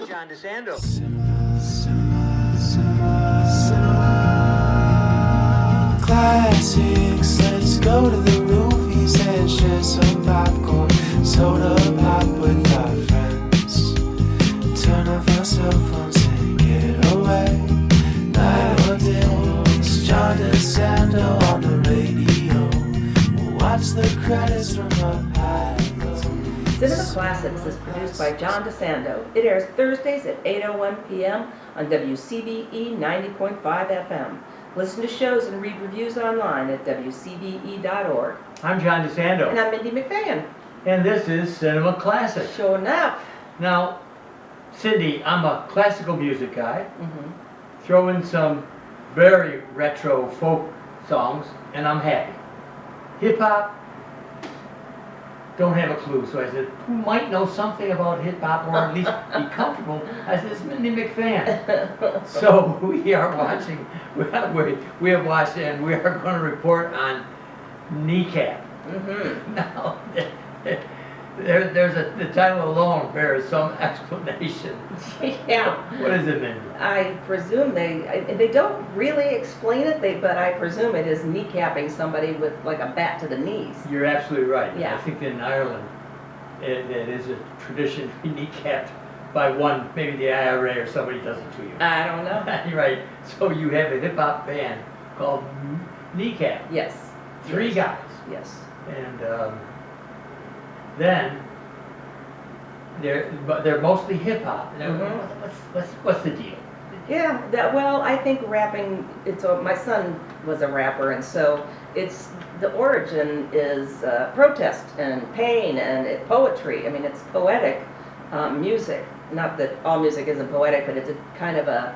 John DeSando. Classics, let's go to the movies and share some popcorn, soda pop with our friends. Turn off our cell phones and get away. Night or day, it's John DeSando on the radio. We'll watch the credits from up high. Cinema Classics is produced by John DeSando. It airs Thursdays at 8:01 p.m. on WCBE 90.5 FM. Listen to shows and read reviews online at WCBE.org. I'm John DeSando. And I'm Mindy Mcfann. And this is Cinema Classics. Sure enough. Now, Cindy, I'm a classical music guy. Mm-hmm. Throw in some very retro folk songs, and I'm happy. Hip-hop, don't have a clue. So I said, who might know something about hip-hop or at least be comfortable? I said, it's Mindy Mcfann. So we are watching, we have watched and we are going to report on Kneecap. Mm-hmm. Now, the title alone bears some explanation. Yeah. What does it mean? I presume they don't really explain it, but I presume it is kneecapping somebody with like a bat to the knees. You're absolutely right. Yeah. I think in Ireland, it is a tradition to be kneecapped by one, maybe the IRA or somebody does it to you. I don't know. You're right. So you have a hip-hop band called Kneecap. Yes. Three guys. Yes. And then they're mostly hip-hop. Mm-hmm. What's the deal? Yeah, well, I think rapping, my son was a rapper, and so the origin is protest and pain and poetry. I mean, it's poetic music. Not that all music isn't poetic, but it's a kind of a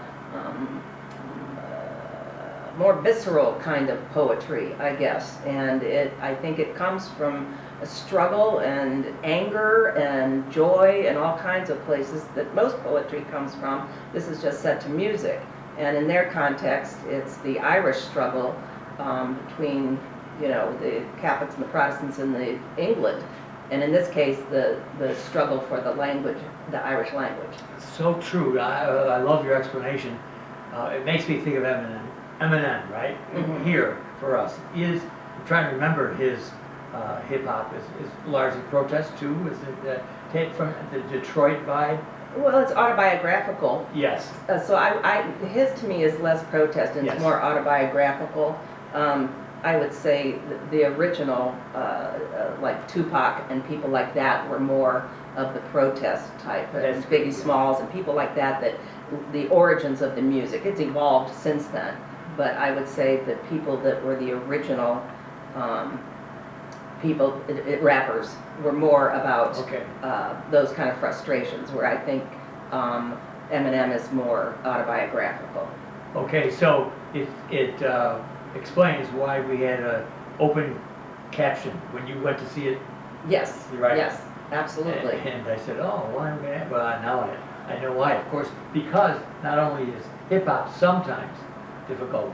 more visceral kind of poetry, I guess. And I think it comes from a struggle and anger and joy and all kinds of places that most poetry comes from. This is just set to music. And in their context, it's the Irish struggle between, the Catholics and the Protestants in England. And in this case, the struggle for the language, the Irish language. So true. I love your explanation. It makes me think of Eminem, right? Mm-hmm. Here for us I'm trying to remember his hip-hop is largely protest too. Is it take from the Detroit vibe? Well, it's autobiographical. Yes. So his to me is less protest and Yes. it's more autobiographical. I would say the original, like Tupac and people like that, were more of the protest type. And Biggie Smalls and people like that the origins of the music. It's evolved since then. But I would say the people that were the original rappers were more about those kind of frustrations, where I think Eminem is more autobiographical. Okay, so it explains why we had an open caption when you went to see it. Yes, right? Yes, absolutely. And I said, oh, why am I going to? Well, now I know why, of course, because not only is hip-hop sometimes difficult,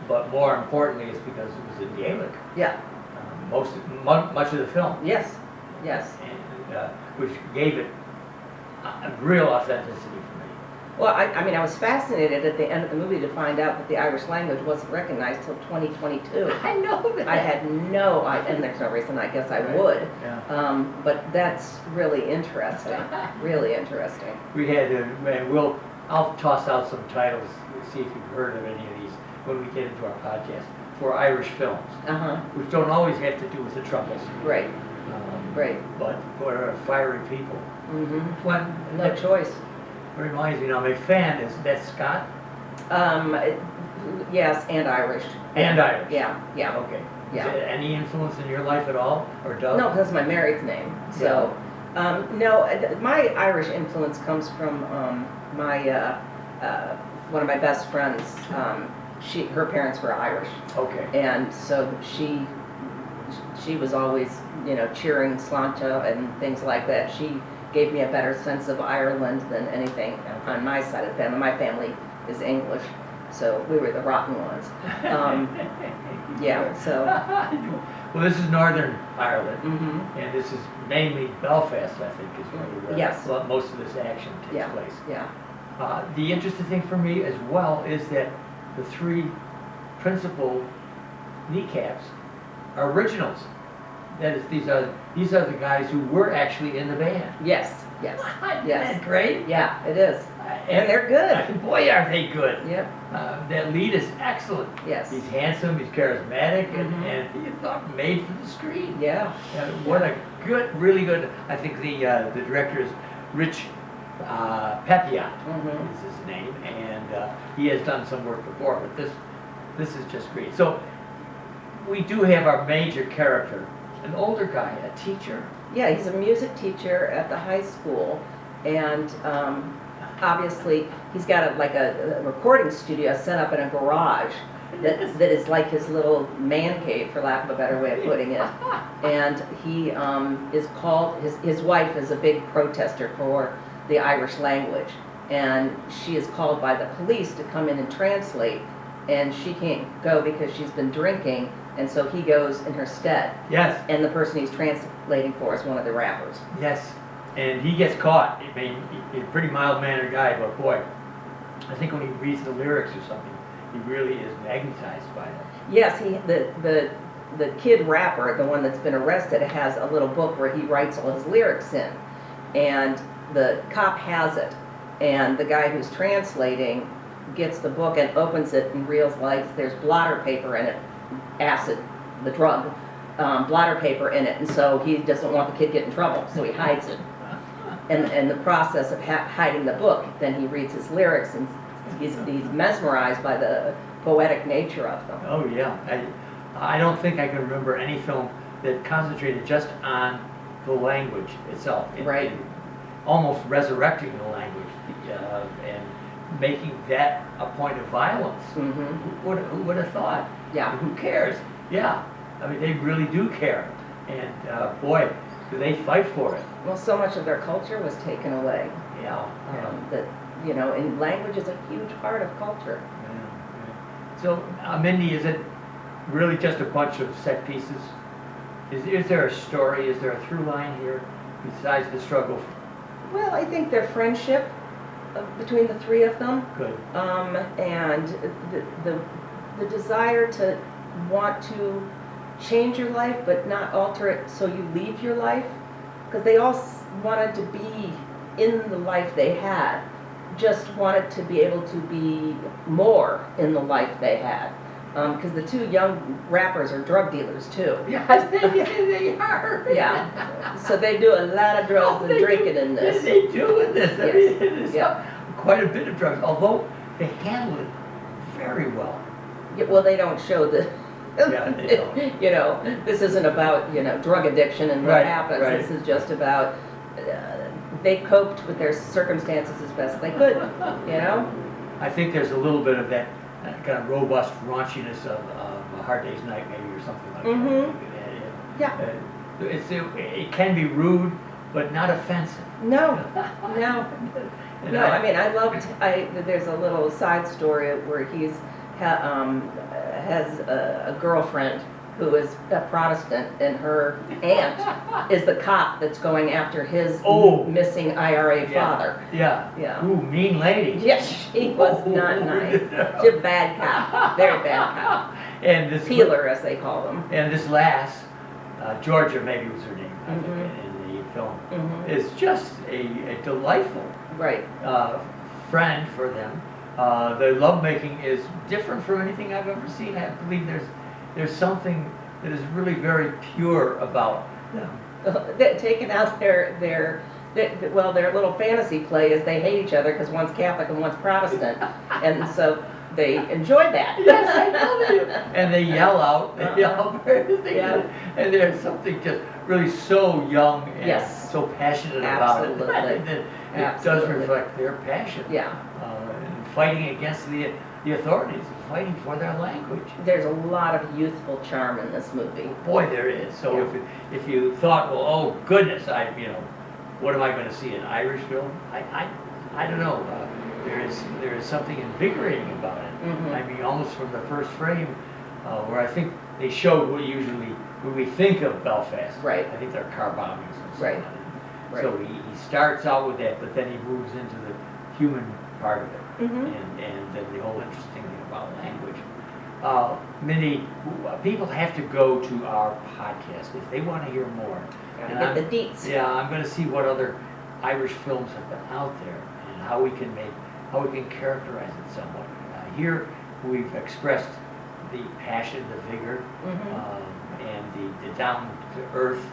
but more importantly, it's because it was in Gaelic. Yeah. Much of the film. Yes, yes. And which gave it a real authenticity for me. Well, I was fascinated at the end of the movie to find out that the Irish language wasn't recognized till 2022. I know that. I had no idea, and there's no reason I guess I would. Yeah. But that's really interesting. Really interesting. We had, and I'll toss out some titles, see if you've heard of any of these when we get into our podcast, for Irish films, which don't always have to do with the Troubles. Right. Right. But for fiery people. Mm-hmm. No choice. It reminds me now, Mcfann, is that Scott? Yes, and Irish. And Irish. Yeah. Okay. Yeah. Is there any influence in your life at all, or does? No, that's my married name. So, no, my Irish influence comes from my one of my best friends. Her parents were Irish. Okay. And so she was always, cheering Sláinte and things like that. She gave me a better sense of Ireland than anything on my side of the family. My family is English, so we were the rotten ones. Yeah, so. Well, this is Northern Ireland, Mm-hmm. and this is mainly Belfast, I think, is where Yes. most of this action takes Yeah. place. Yeah. The interesting thing for me as well is that the three principal kneecaps are originals. That is, these are the guys who were actually in the band. Yes. Yes. Isn't Yes. that great? Yeah, it is. And they're good. Boy, are they good. Yep. That lead is excellent. Yes. He's handsome, he's charismatic, Mhm. and he thought made for the screen. Yeah. What a good, really good. I think the director is Rich Pepiot Mhm. is his name, and he has done some work before, but this is just great. So we do have our major character, an older guy, a teacher. Yeah, he's a music teacher at the high school, and obviously he's got a recording studio set up in a garage that is like his little man cave, for lack of a better way of putting it. And he is called, his wife is a big protester for the Irish language, and she is called by the police to come in and translate, and she can't go because she's been drinking, and so he goes in her stead. Yes, And the person he's translating for is one of the rappers. yes. And he gets caught. I mean, he's a pretty mild-mannered guy, but boy, I think when he reads the lyrics or something, he really is magnetized by it. Yes, the kid rapper, the one that's been arrested, has a little book where he writes all his lyrics in. And the cop has it. And the guy who's translating gets the book and opens it and realizes there's blotter paper in it, acid, the drug, blotter paper in it. And so he doesn't want the kid to get in trouble, so he hides it. And the process of hiding the book, then he reads his lyrics, and he's mesmerized by the poetic nature of them. Oh, yeah. I don't think I can remember any film that concentrated just on the language itself. Right. Almost resurrecting the language and making that a point of violence. Mm-hmm. Who would have thought? Yeah. Who cares? Yeah. I mean, they really do care. And boy, do they fight for it. Well, so much of their culture was taken away. Yeah. That, and language is a huge part of culture. Yeah. So, Mindy, is it really just a bunch of set pieces? Is there a story? Is there a through line here besides the struggle? Well, I think their friendship between the three of them, Good. and the desire to want to change your life but not alter it so you leave your life, because they all wanted to be in the life they had, just wanted to be able to be more in the life they had, because the two young rappers are drug dealers too. Yes, they are. Yeah, so they do a lot of drugs and drinking in this. They do in this. I Yes. mean, it is Yeah. quite a bit of drugs, although they handle it very well. Yeah, well, they don't show the, Yeah, they don't. this isn't about, drug addiction and what Right, happens. right. This is just about, they coped with their circumstances as best they could, I think there's a little bit of that kind of robust raunchiness of A Hard Day's Night, maybe, or something like Mhm. that. Yeah. It can be rude, but not offensive. No, no. And No, I mean, there's a little side story where has a girlfriend who is a Protestant, and her aunt is the cop that's going after his Oh. missing IRA Yeah. father. Yeah. Yeah. Ooh, mean lady. Yes, she was not nice. She's a bad cop, very bad cop. And this Peeler, as they call them. And this lass, Georgia maybe was her name, I think, Mhm. in the film, Mhm. is just a delightful Right. friend for them. The lovemaking is different from anything I've ever seen. I believe there's something that is really very pure about them. They're taking out their little fantasy play is they hate each other because one's Catholic and one's Protestant, and so they enjoyed that. Yes, I know they do. And they yell out, they yell out everything. Yeah. And there's something just really so young and Yes. so passionate about it. Absolutely. that it does Absolutely. reflect their passion. Yeah, And fighting against the authorities, fighting for their language. there's a lot of youthful charm in this movie. Boy, there is. So Yeah. if you thought, well, oh goodness, what am I going to see? An Irish film? I don't know. There is something invigorating about it. Mhm. I mean, almost from the first frame, where I think they showed what usually when we think of Belfast, Right. I think they're car bombings and so Right. on. Right. So he starts out with that, but then he moves into the human part of it, Mhm. and then the whole interesting thing about language. Mindy, people have to go to our podcast if they want to hear more. Gotta And get I'm- the deets. Yeah, I'm going to see what other Irish films have been out there and how we can characterize it somewhat. Here we've expressed the passion, the vigor, Mhm. and the down-to-earth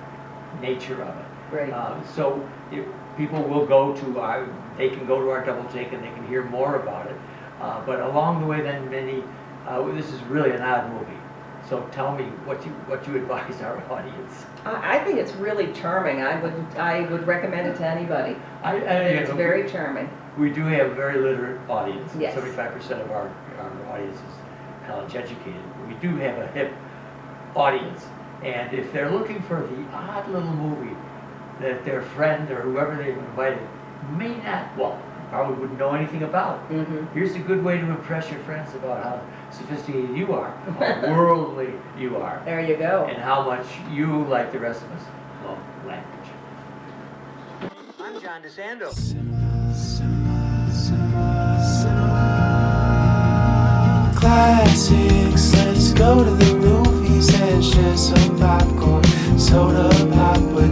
nature of it. Right. So if people will go to they can go to our double take and they can hear more about it. But along the way, then Mindy, this is really an odd movie. So tell me what you advise our audience. I think it's really charming. I would recommend it to anybody. It's very charming. We do have a very literate audience. Yes. 75% of our audience is college educated. We do have a hip audience. And if they're looking for the odd little movie that their friend or whoever they've invited may not, probably wouldn't know anything about, Mhm. here's a good way to impress your friends about how sophisticated you are, how worldly you are, There you go. and how much you, like the rest of us, love language. I'm John DeSando. Cinema, cinema, cinema, cinema. Classics, let's go to the movies and share some popcorn, soda pop with